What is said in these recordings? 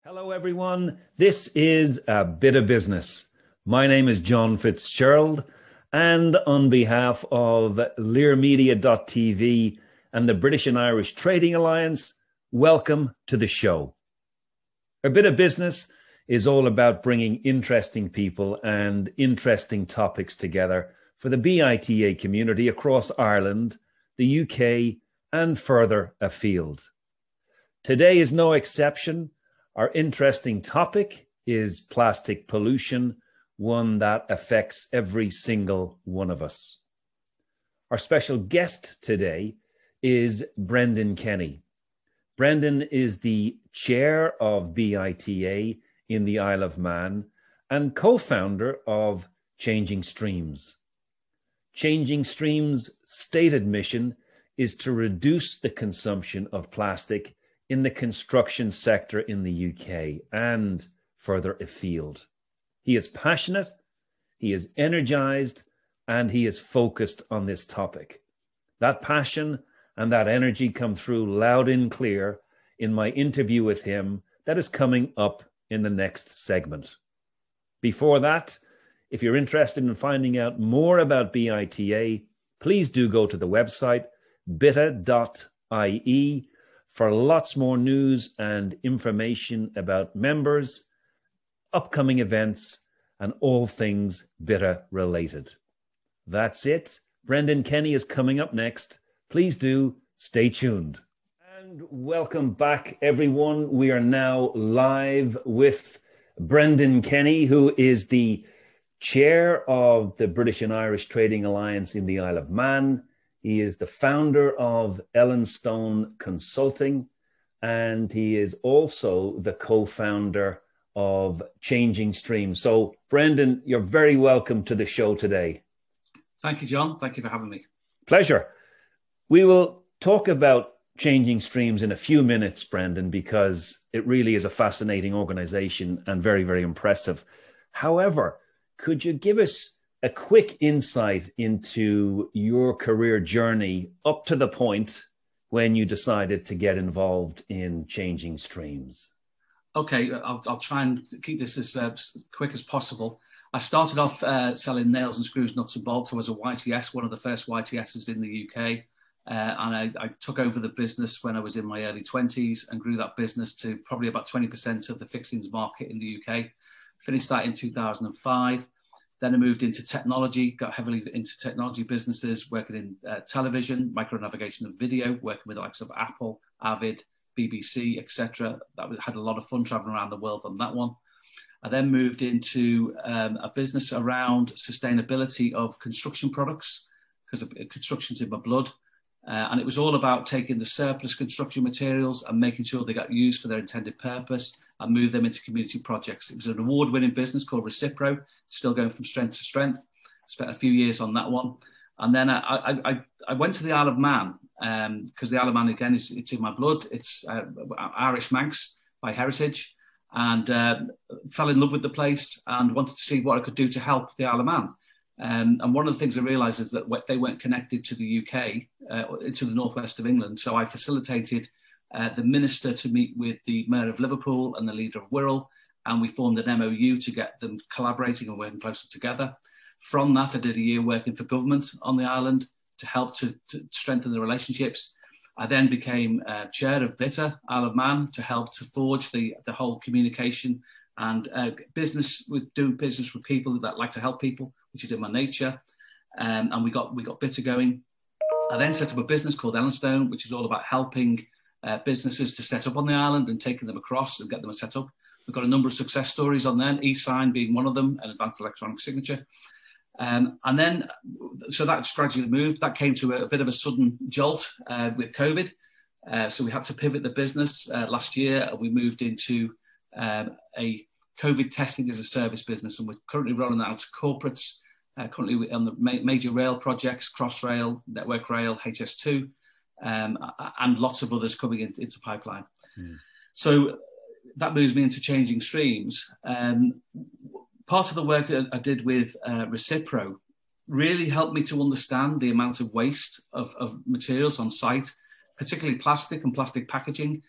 Hello, everyone. This is A Bit of Business. My name is John Fitzgerald, and on behalf of learmedia.tv and the British and Irish Trading Alliance, welcome to the show. A Bit of Business is all about bringing interesting people and interesting topics together for the BITA community across Ireland, the UK, and further afield. Today is no exception. Our interesting topic is plastic pollution, one that affects every single one of us. Our special guest today is Brendon Kenny. Brendon is the chair of BITA in the Isle of Man and co-founder of Changing Streams. Changing Streams' stated mission is to reduce the consumption of plastic in the construction sector in the UK and further afield. He is passionate, he is energized, and he is focused on this topic. That passion and that energy come through loud and clear in my interview with him that is coming up in the next segment. Before that, if you're interested in finding out more about BITA, please do go to the website bita.ie for lots more news and information about members, upcoming events, and all things BITA related. That's it. Brendon Kenny is coming up next. Please do stay tuned. And welcome back, everyone. We are now live with Brendon Kenny, who is the chair of the British and Irish Trading Alliance in the Isle of Man. He is the founder of Ellenstone Consulting, and he is also the co-founder of Changing Streams. So, Brendon, you're very welcome to the show today. Thank you, John. Thank you for having me. Pleasure. We will talk about Changing Streams in a few minutes, Brendon, because it really is a fascinating organization and very, very impressive. However, could you give us a quick insight into your career journey up to the point when you decided to get involved in Changing Streams? Okay, I'll try and keep this as quick as possible. I started off selling nails and screws, nuts and bolts. I was a YTS, one of the first YTSs in the UK. And I took over the business when I was in my early 20s and grew that business to probably about 20% of the fixings market in the UK. Finished that in 2005. Then I moved into technology, got heavily into technology businesses, working in television, micro-navigation and video, working with the likes of Apple, Avid, BBC, etc. That had a lot of fun traveling around the world on that one. I then moved into a business around sustainability of construction products, because construction's in my blood. And it was all about taking the surplus construction materials and making sure they got used for their intended purpose and move them into community projects. It was an award-winning business called Recipro, still going from strength to strength. Spent a few years on that one. And then I went to the Isle of Man, because the Isle of Man, again, it's in my blood. It's Irish Manx by heritage, and fell in love with the place and wanted to see what I could do to help the Isle of Man. And one of the things I realised is that they weren't connected to the UK, to the northwest of England. So I facilitated the minister to meet with the mayor of Liverpool and the leader of Wirral, and we formed an MOU to get them collaborating and working closer together. From that, I did a year working for government on the island to help to strengthen the relationships. I then became chair of BITA, Isle of Man, to help to forge the whole communication and doing business with people that like to help people, which is in my nature. And we got BITA going. I then set up a business called Ellenstone, which is all about helping businesses to set up on the island and taking them across and get them set up. We've got a number of success stories on there, e-sign being one of them, and advanced electronic signature. And then, so that's gradually moved. That came to a bit of a sudden jolt with COVID. So we had to pivot the business last year. We moved into a COVID testing as a service business, and we're currently rolling that out to corporates, currently on the major rail projects, Crossrail, Network Rail, HS2, and lots of others coming into pipeline. So that moves me into Changing Streams. Part of the work I did with Recipro really helped me to understand the amount of waste of materials on site, particularly plastic and plastic packaging.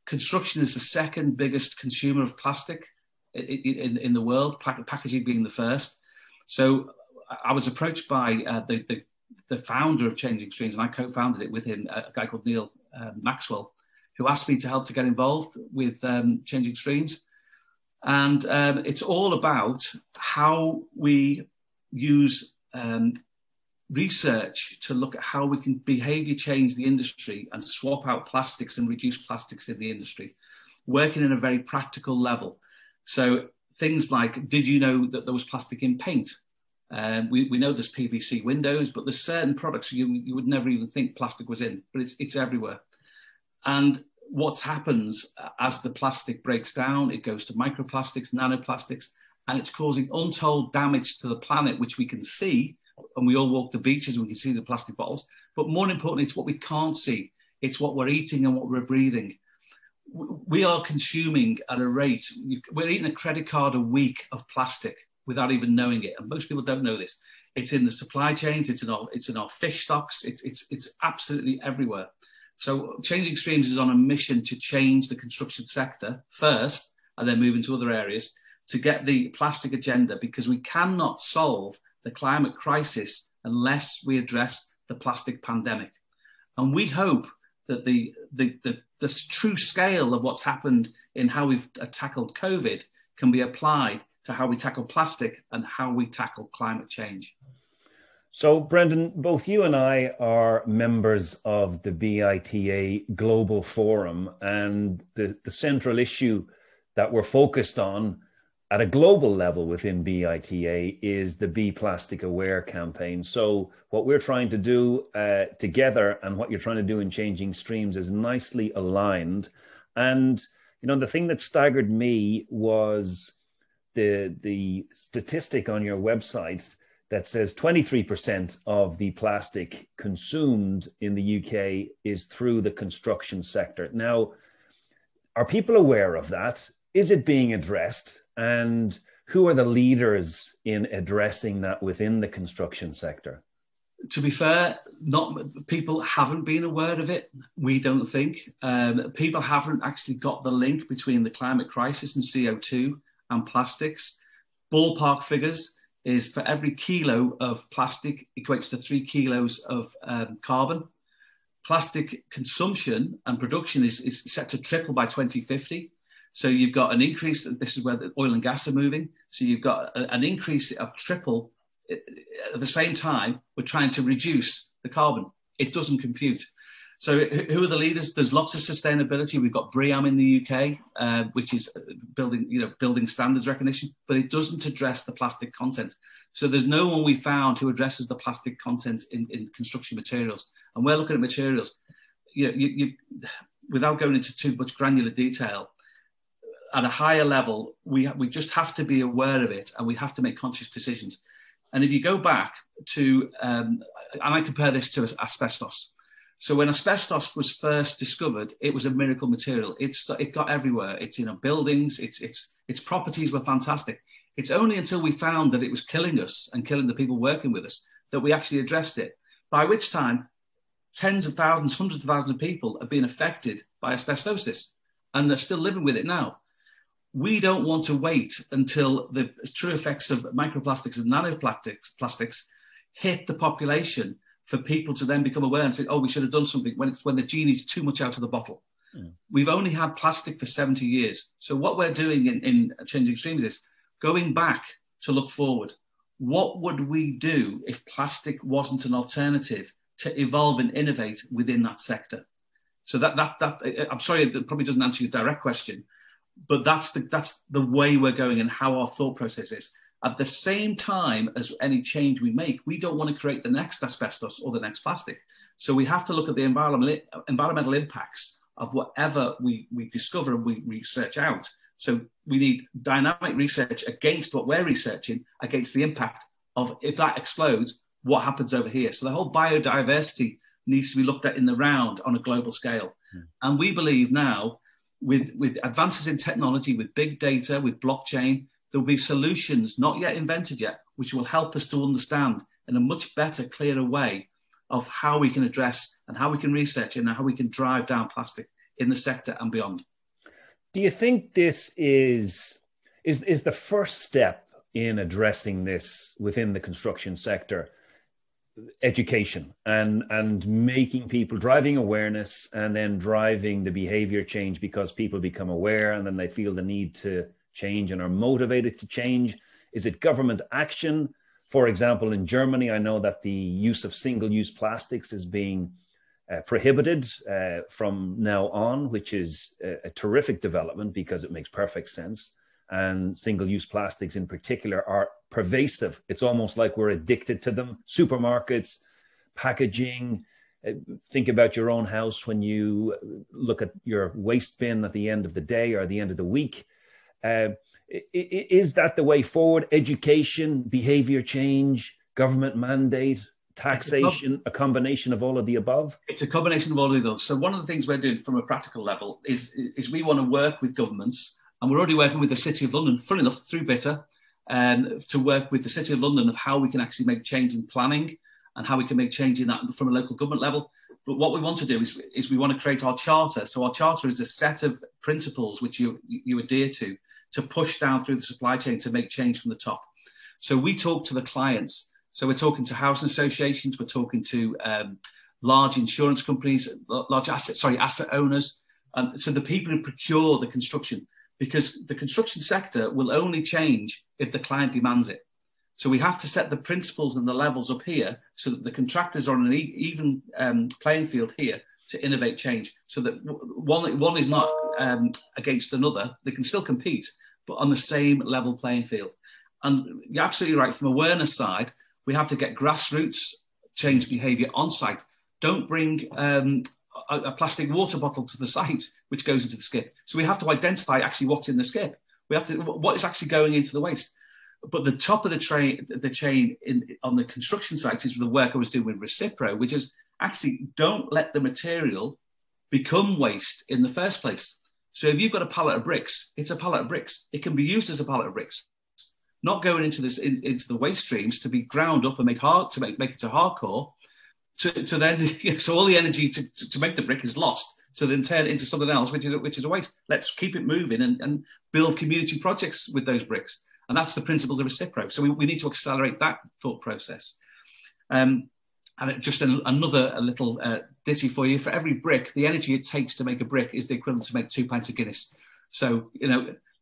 construction is the second biggest consumer of plastic in the world, packaging being the first. So I was approached by the founder of Changing Streams, and I co-founded it with him, a guy called Neil Maxwell, who asked me to help to get involved with Changing Streams. And it's all about how we use research to look at how we can behaviour change the industry and swap out plastics and reduce plastics in the industry, working in a very practical level. So things like, did you know that there was plastic in paint? We know there's PVC windows, but there's certain products you would never even think plastic was in, but it's everywhere. And what happens as the plastic breaks down, it goes to microplastics, nanoplastics, and it's causing untold damage to the planet, which we can see. And we all walk the beaches and we can see the plastic bottles. But more importantly, it's what we can't see. It's what we're eating and what we're breathing. We are consuming at a rate, we're eating a credit card a week of plastic without even knowing it. And most people don't know this. It's in the supply chains, it's in our fish stocks, it's absolutely everywhere. So Changing Streams is on a mission to change the construction sector first, and then move into other areas to get the plastic agenda, because we cannot solve the climate crisis unless we address the plastic pandemic. And we hope that the true scale of what's happened in how we've tackled COVID can be applied to how we tackle plastic and how we tackle climate change. So, Brendon, both you and I are members of the BITA Global Forum, and the central issue that we're focused on at a global level within BITA is the Be Plastic Aware campaign. So what we're trying to do together and what you're trying to do in Changing Streams is nicely aligned. And, you know, the thing that staggered me was the statistic on your website that says 23% of the plastic consumed in the UK is through the construction sector. Now, are people aware of that? Is it being addressed? And who are the leaders in addressing that within the construction sector? To be fair, people haven't been aware of it, we don't think. People haven't actually got the link between the climate crisis and CO2 and plastics. Ballpark figures is for every kilo of plastic equates to 3 kilos of carbon. Plastic consumption and production is set to triple by 2050. So you've got an increase, this is where the oil and gas are moving. So you've got an increase of triple. At the same time, we're trying to reduce the carbon. It doesn't compute. So who are the leaders? There's lots of sustainability. We've got BREEAM in the UK, which is building standards recognition, but it doesn't address the plastic content. So there's no one we found who addresses the plastic content in construction materials. And we're looking at materials, without going into too much granular detail, at a higher level, we just have to be aware of it, and we have to make conscious decisions. And if you go back to, and I compare this to asbestos. So when asbestos was first discovered, it was a miracle material. It got everywhere. It's in our buildings. Its properties were fantastic. It's only until we found that it was killing us and killing the people working with us that we actually addressed it. By which time, tens of thousands, hundreds of thousands of people have been affected by asbestosis, and they're still living with it now. We don't want to wait until the true effects of microplastics and nanoplastics hit the population for people to then become aware and say, oh, we should have done something, when the genie's too much out of the bottle. Mm. We've only had plastic for 70 years. So what we're doing in Changing Streams is going back to look forward. What would we do if plastic wasn't an alternative to evolve and innovate within that sector? So that I'm sorry, that probably doesn't answer your direct question, but that's the way we're going and how our thought process is. At the same time as any change we make, we don't want to create the next asbestos or the next plastic. So we have to look at the environmental impacts of whatever we discover and we research out. So we need dynamic research against what we're researching, against the impact of, if that explodes, what happens over here. So the whole biodiversity needs to be looked at in the round on a global scale. Mm. And we believe now, with advances in technology, with big data, with blockchain, there will be solutions not yet invented yet, which will help us to understand in a much better, clearer way of how we can address and how we can research and how we can drive down plastic in the sector and beyond. Do you think this is the first step in addressing this within the construction sector? Education and making people, driving awareness, and then driving the behavior change, because people become aware and then they feel the need to change and are motivated to change. Is it government action? For example, in Germany, I know that the use of single-use plastics is being prohibited from now on, which is a terrific development because it makes perfect sense. And single-use plastics in particular are pervasive. It's almost like we're addicted to them. Supermarkets, packaging. Think about your own house when you look at your waste bin at the end of the day or the end of the week. Is that the way forward? Education, behavior change, government mandate, taxation, a combination of all of the above? It's a combination of all of the above. So one of the things we're doing from a practical level is we want to work with governments. And we're already working with the City of London, funnily enough, through BITA, to work with the City of London of how we can actually make change in planning and how we can make change in that from a local government level. But what we want to do is we want to create our charter. So our charter is a set of principles which you adhere to push down through the supply chain to make change from the top. So we talk to the clients. So we're talking to housing associations, we're talking to large insurance companies, large asset owners, so the people who procure the construction. Because the construction sector will only change if the client demands it. So we have to set the principles and the levels up here so that the contractors are on an even playing field here to innovate change. So that one is not against another. They can still compete, but on the same level playing field. And you're absolutely right. From awareness side, we have to get grassroots change behaviour on site. Don't bring a plastic water bottle to the site, which goes into the skip. So we have to identify actually what's in the skip. We have to, what is actually going into the waste. But the top of the chain on the construction sites is the work I was doing with Recipro, which is actually don't let the material become waste in the first place. So if you've got a pallet of bricks, it's a pallet of bricks. It can be used as a pallet of bricks, not going into the waste streams to be ground up and made hard to make it to hardcore. To then, so all the energy to make the brick is lost, to then turn it into something else, which is a waste. Let's keep it moving and build community projects with those bricks. And that's the principles of Recipro. So we need to accelerate that thought process. And just another little ditty for you. For every brick, the energy it takes to make a brick is the equivalent to make 2 pints of Guinness. So,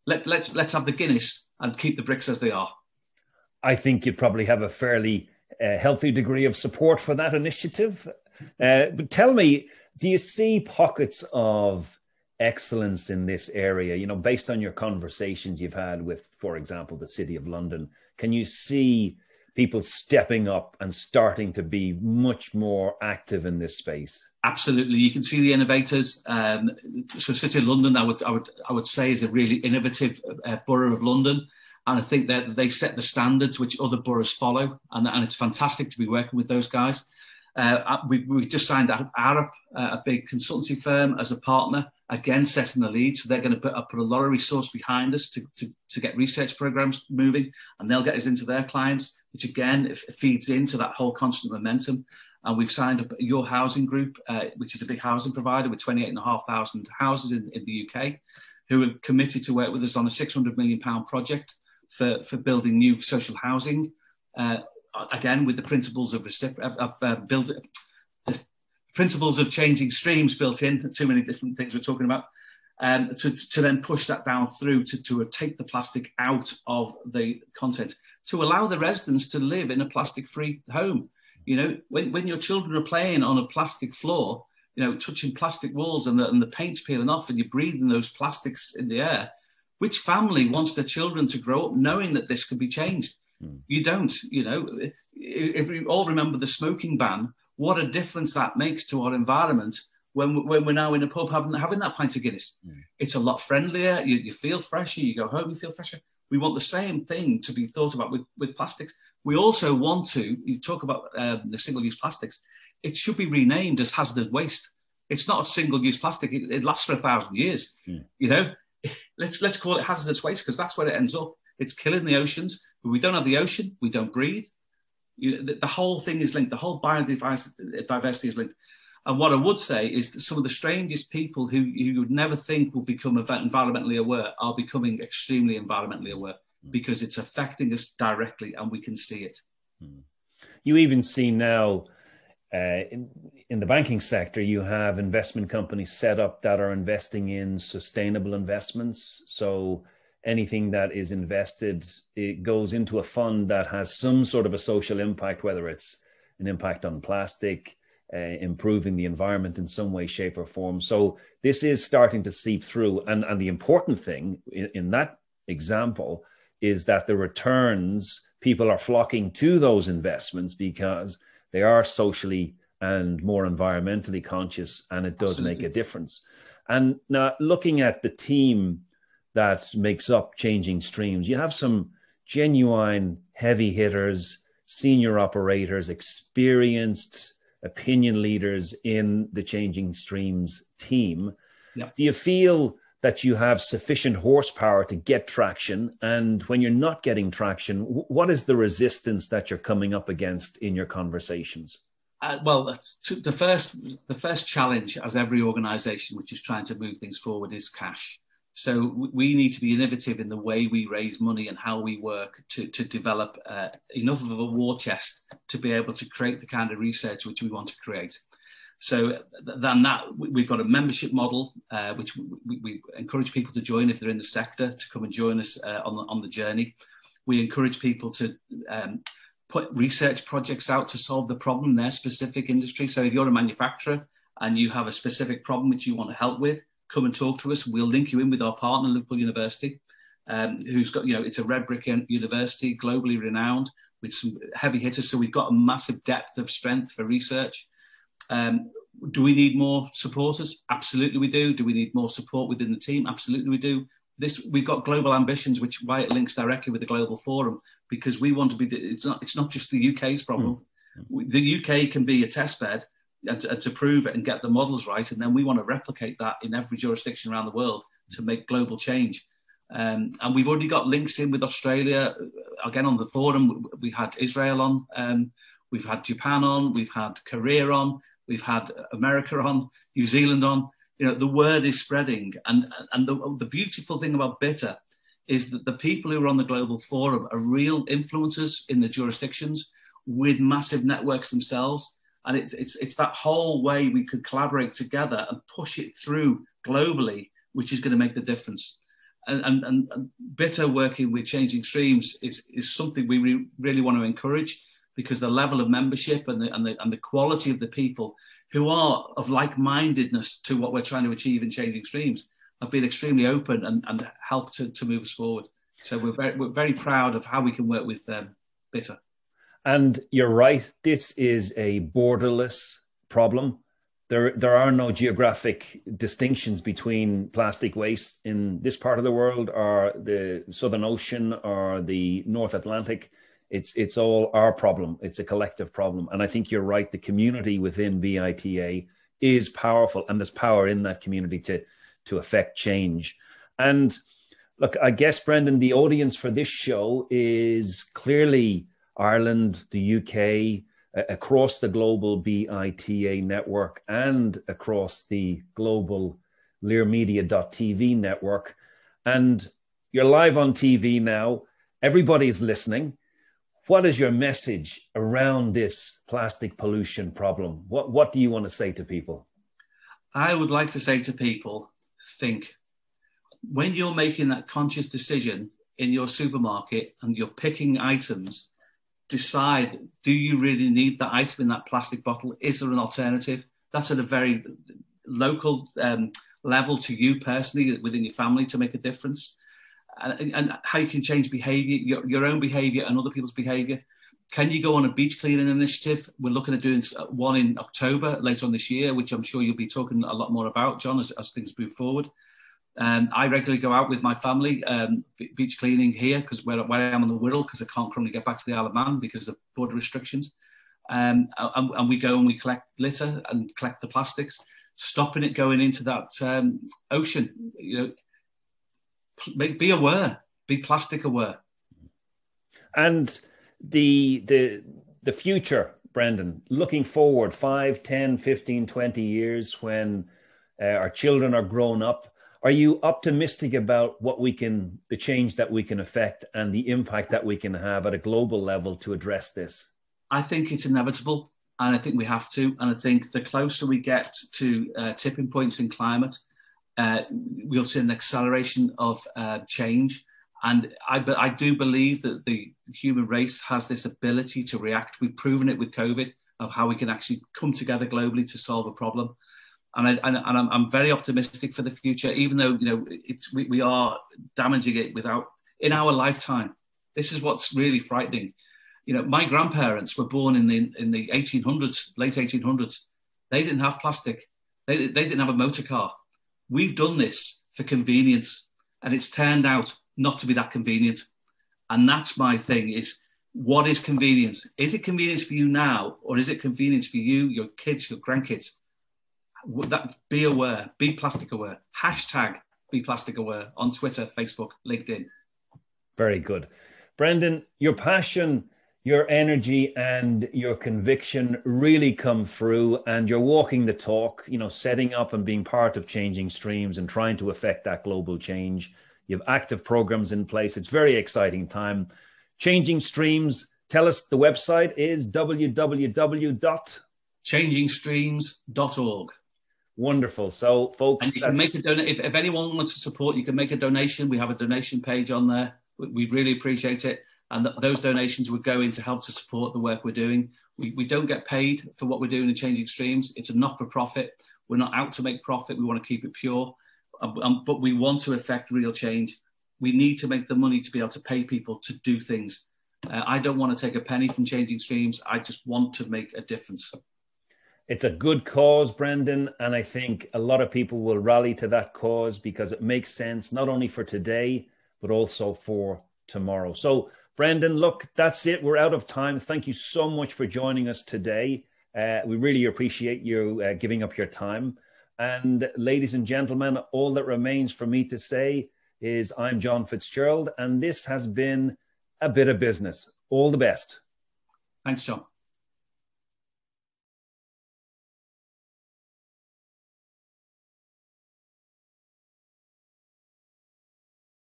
let's have the Guinness and keep the bricks as they are. I think you'd probably have a fairly healthy degree of support for that initiative. But tell me, do you see pockets of excellence in this area? Based on your conversations you've had with, for example, the City of London, can you see people stepping up and starting to be much more active in this space? Absolutely, you can see the innovators. So, City of London, I would say, is a really innovative borough of London. And I think that they set the standards which other boroughs follow. And it's fantastic to be working with those guys. We just signed Arup, a big consultancy firm, as a partner, again, setting the lead. So they're going to put a lot of resource behind us to get research programs moving. And they'll get us into their clients, which again, feeds into that whole constant momentum. And we've signed up Your Housing Group, which is a big housing provider with 28,500 houses in the UK, who are committed to work with us on a £600 million project for building new social housing, again with the principles of principles of changing streams built in. Too many different things we're talking about, to then push that down through to take the plastic out of the content, to allow the residents to live in a plastic-free home. When your children are playing on a plastic floor, touching plastic walls and the paint's peeling off, and you're breathing those plastics in the air. Which family wants their children to grow up knowing that this could be changed? You don't, if we all remember the smoking ban, what a difference that makes to our environment when we're now in a pub having that pint of Guinness. It's a lot friendlier. You feel fresher. You go home, you feel fresher. We want the same thing to be thought about with plastics. We also want to, you talk about the single-use plastics, it should be renamed as hazardous waste. It's not a single-use plastic. It lasts for 1,000 years, Let's call it hazardous waste, because that's where it ends up. It's killing the oceans. If we don't have the ocean, we don't breathe. The whole thing is linked. The whole biodiversity is linked. And what I would say is that some of the strangest people who you would never think will become environmentally aware are becoming extremely environmentally aware, because it's affecting us directly and we can see it. You even see now in the banking sector, you have investment companies set up that are investing in sustainable investments. So anything that is invested, it goes into a fund that has some sort of a social impact, whether it's an impact on plastic, improving the environment in some way, shape or form. So this is starting to seep through. And the important thing in that example is that the returns, people are flocking to those investments because they are socially and more environmentally conscious, and it does make a difference. And now looking at the team that makes up Changing Streams, you have some genuine heavy hitters, senior operators, experienced opinion leaders in the Changing Streams team. Yep. Do you feel that you have sufficient horsepower to get traction? And when you're not getting traction, what is the resistance that you're coming up against in your conversations? Well, the first challenge, as every organisation which is trying to move things forward, is cash. So we need to be innovative in the way we raise money and how we work to develop enough of a war chest to be able to create the kind of research which we want to create. So than that, we've got a membership model, which we encourage people to join if they're in the sector, to come and join us on the journey. We encourage people to put research projects out to solve the problem in their specific industry. So if you're a manufacturer and you have a specific problem which you want to help with, come and talk to us. We'll link you in with our partner, Liverpool University, who's got, it's a red brick university, globally renowned, with some heavy hitters. So we've got a massive depth of strength for research. Do we need more supporters? Absolutely we do. Do we need more support within the team? Absolutely we do. We've got global ambitions, which why it links directly with the Global Forum, because we want to be, it's not just the UK's problem. The UK can be a test bed and to prove it and get the models right. And then we want to replicate that in every jurisdiction around the world to make global change. And we've already got links in with Australia. Again, on the forum, we had Israel on, we've had Japan on, we've had Korea on, we've had America on, New Zealand on. The word is spreading. And the beautiful thing about BITA is that the people who are on the Global Forum are real influencers in the jurisdictions with massive networks themselves. And it's that whole way we could collaborate together and push it through globally, which is going to make the difference. And BITA working with Changing Streams is something we really want to encourage, because the level of membership and the quality of the people who are of like-mindedness to what we're trying to achieve in Changing Streams have been extremely open and helped to move us forward. So we're very proud of how we can work with BITA. And you're right, this is a borderless problem. There are no geographic distinctions between plastic waste in this part of the world or the Southern Ocean or the North Atlantic. It's all our problem. It's a collective problem. And I think you're right. The community within BITA is powerful, and there's power in that community to affect change. And look, I guess, Brendon, the audience for this show is clearly Ireland, the UK, across the global BITA network and across the global learmedia.tv network. And you're live on TV now. Everybody's listening. What is your message around this plastic pollution problem? What do you want to say to people? I would like to say to people, think. When you're making that conscious decision in your supermarket and you're picking items, decide, do you really need that item in that plastic bottle? Is there an alternative? That's at a very local level to you personally, within your family, to make a difference. And how you can change behaviour, your own behaviour and other people's behaviour. Can you go on a beach cleaning initiative? We're looking at doing one in October later on this year, which I'm sure you'll be talking a lot more about, John, as things move forward. I regularly go out with my family, beach cleaning here, because where I am on the Wirral, because I can't currently get back to the Isle of Man because of border restrictions. And we go and we collect litter and collect the plastics, stopping it going into that ocean. Be aware, be plastic aware. And the future Brendon, looking forward 5, 10, 15, 20 years when our children are grown up, are you optimistic about the change that we can affect and the impact that we can have at a global level to address this? I think it's inevitable, and I think we have to. And I think the closer we get to tipping points in climate, we'll see an acceleration of change. And I do believe that the human race has this ability to react. We've proven it with COVID, of how we can actually come together globally to solve a problem. And I'm very optimistic for the future, even though we are damaging it in our lifetime. This is what's really frightening. My grandparents were born in the 1800s, late 1800s. They didn't have plastic. They didn't have a motor car. We've done this for convenience, and it's turned out not to be that convenient. And that's my thing, is what is convenience? Is it convenience for you now, or is it convenience for you, your kids, your grandkids? Be aware, be plastic aware. Hashtag be plastic aware on Twitter, Facebook, LinkedIn. Very good. Brendon, your passion, your energy and your conviction really come through, and you're walking the talk, setting up and being part of Changing Streams and trying to affect that global change. You have active programs in place. It's a very exciting time. Changing Streams, tell us the website is www.changingstreams.org. Wonderful. So, folks, and you can make if anyone wants to support, you can make a donation. We have a donation page on there. We'd really appreciate it. And those donations would go in to help to support the work we're doing. We don't get paid for what we're doing in Changing Streams. It's a not-for-profit. We're not out to make profit. We want to keep it pure. But we want to affect real change. We need to make the money to be able to pay people to do things. I don't want to take a penny from Changing Streams. I just want to make a difference. It's a good cause, Brendon, and I think a lot of people will rally to that cause because it makes sense, not only for today, but also for tomorrow. So, Brendon, look, that's it. We're out of time. Thank you so much for joining us today. We really appreciate you giving up your time. And ladies and gentlemen, all that remains for me to say is I'm John Fitzgerald, and this has been A Bit of Business. All the best. Thanks, John.